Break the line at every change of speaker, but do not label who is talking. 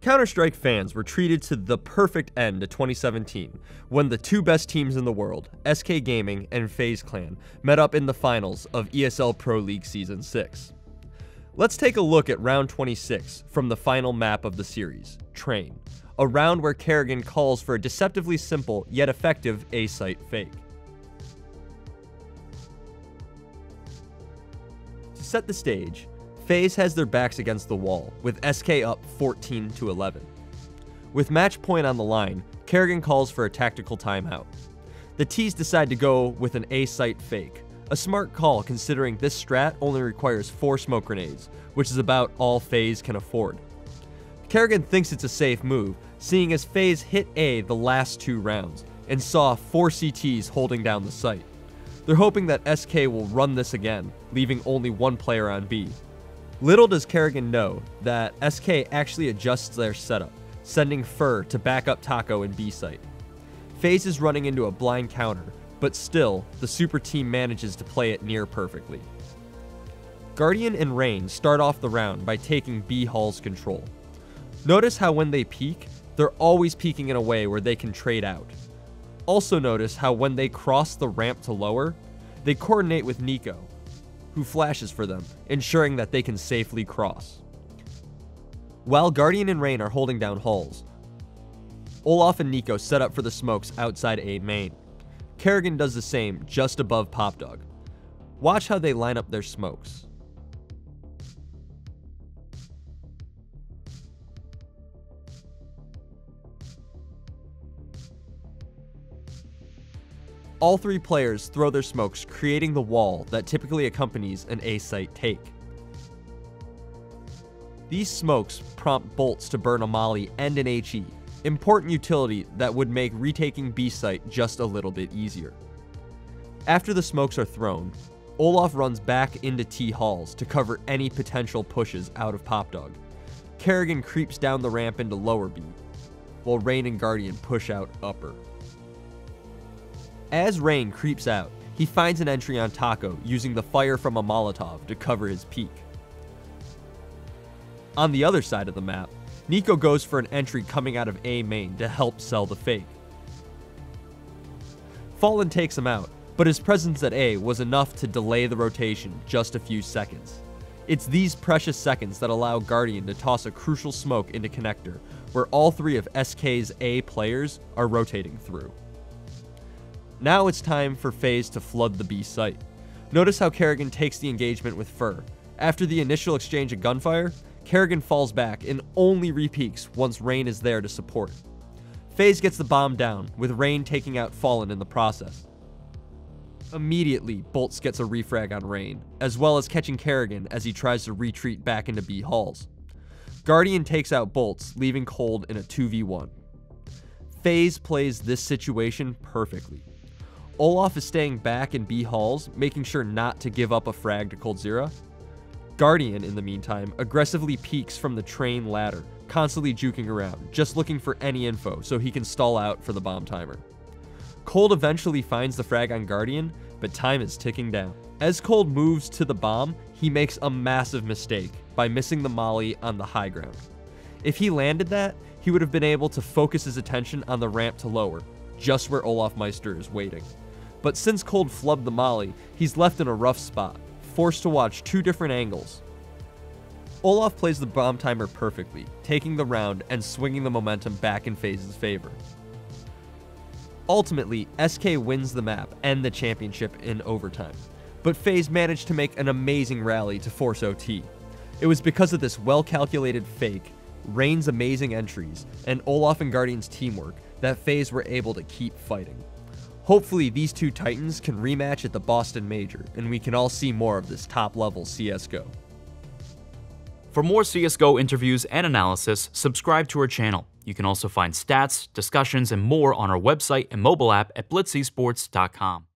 Counter-Strike fans were treated to the perfect end to 2017 when the two best teams in the world, SK Gaming and FaZe Clan, met up in the finals of ESL Pro League Season 6. Let's take a look at round 26 from the final map of the series, Train, a round where Karrigan calls for a deceptively simple yet effective A-site fake. To set the stage, FaZe has their backs against the wall, with SK up 14-11. With match point on the line, Karrigan calls for a tactical timeout. The T's decide to go with an A-site fake, a smart call considering this strat only requires 4 smoke grenades, which is about all FaZe can afford. Karrigan thinks it's a safe move, seeing as FaZe hit A the last 2 rounds, and saw 4 CTs holding down the site. They're hoping that SK will run this again, leaving only 1 player on B. Little does Karrigan know that SK actually adjusts their setup, sending Fur to back up Taco in B site. FaZe is running into a blind counter, but still, the super team manages to play it near perfectly. Guardian and Rain start off the round by taking B Hall's control. Notice how when they peek, they're always peeking in a way where they can trade out. Also notice how when they cross the ramp to lower, they coordinate with Niko, who flashes for them, ensuring that they can safely cross. While Guardian and Rain are holding down Halls, Olaf and Niko set up for the smokes outside A main. Karrigan does the same just above Popdog. Watch how they line up their smokes. All 3 players throw their smokes, creating the wall that typically accompanies an A-site take. These smokes prompt bolts to burn a molly and an HE, important utility that would make retaking B-site just a little bit easier. After the smokes are thrown, Olaf runs back into T Halls to cover any potential pushes out of Popdog. Karrigan creeps down the ramp into lower B, while Rain and Guardian push out upper. As Rain creeps out, he finds an entry on Taco using the fire from a Molotov to cover his peek. On the other side of the map, Niko goes for an entry coming out of A main to help sell the fake. Fallen takes him out, but his presence at A was enough to delay the rotation just a few seconds. It's these precious seconds that allow Guardian to toss a crucial smoke into connector, where all 3 of SK's A players are rotating through. Now it's time for FaZe to flood the B site. Notice how Karrigan takes the engagement with Fur. After the initial exchange of gunfire, Karrigan falls back and only repeaks once Rain is there to support. FaZe gets the bomb down, with Rain taking out Fallen in the process. Immediately, Bolts gets a refrag on Rain, as well as catching Karrigan as he tries to retreat back into B Halls. Guardian takes out Bolts, leaving Cold in a 2v1. FaZe plays this situation perfectly. Olaf is staying back in B Halls, making sure not to give up a frag to Coldzera. Guardian, in the meantime, aggressively peeks from the train ladder, constantly juking around, just looking for any info so he can stall out for the bomb timer. Cold eventually finds the frag on Guardian, but time is ticking down. As Cold moves to the bomb, he makes a massive mistake by missing the molly on the high ground. If he landed that, he would have been able to focus his attention on the ramp to lower, just where Olaf Meister is waiting. But since Cold flubbed the molly, he's left in a rough spot, forced to watch 2 different angles. Olaf plays the bomb timer perfectly, taking the round and swinging the momentum back in FaZe's favor. Ultimately, SK wins the map and the championship in overtime, but FaZe managed to make an amazing rally to force OT. It was because of this well-calculated fake, Rain's amazing entries, and Olaf and Guardian's teamwork that FaZe were able to keep fighting. Hopefully these 2 titans can rematch at the Boston Major, and we can all see more of this top-level CSGO.
For more CSGO interviews and analysis, subscribe to our channel. You can also find stats, discussions, and more on our website and mobile app at blitzesports.com.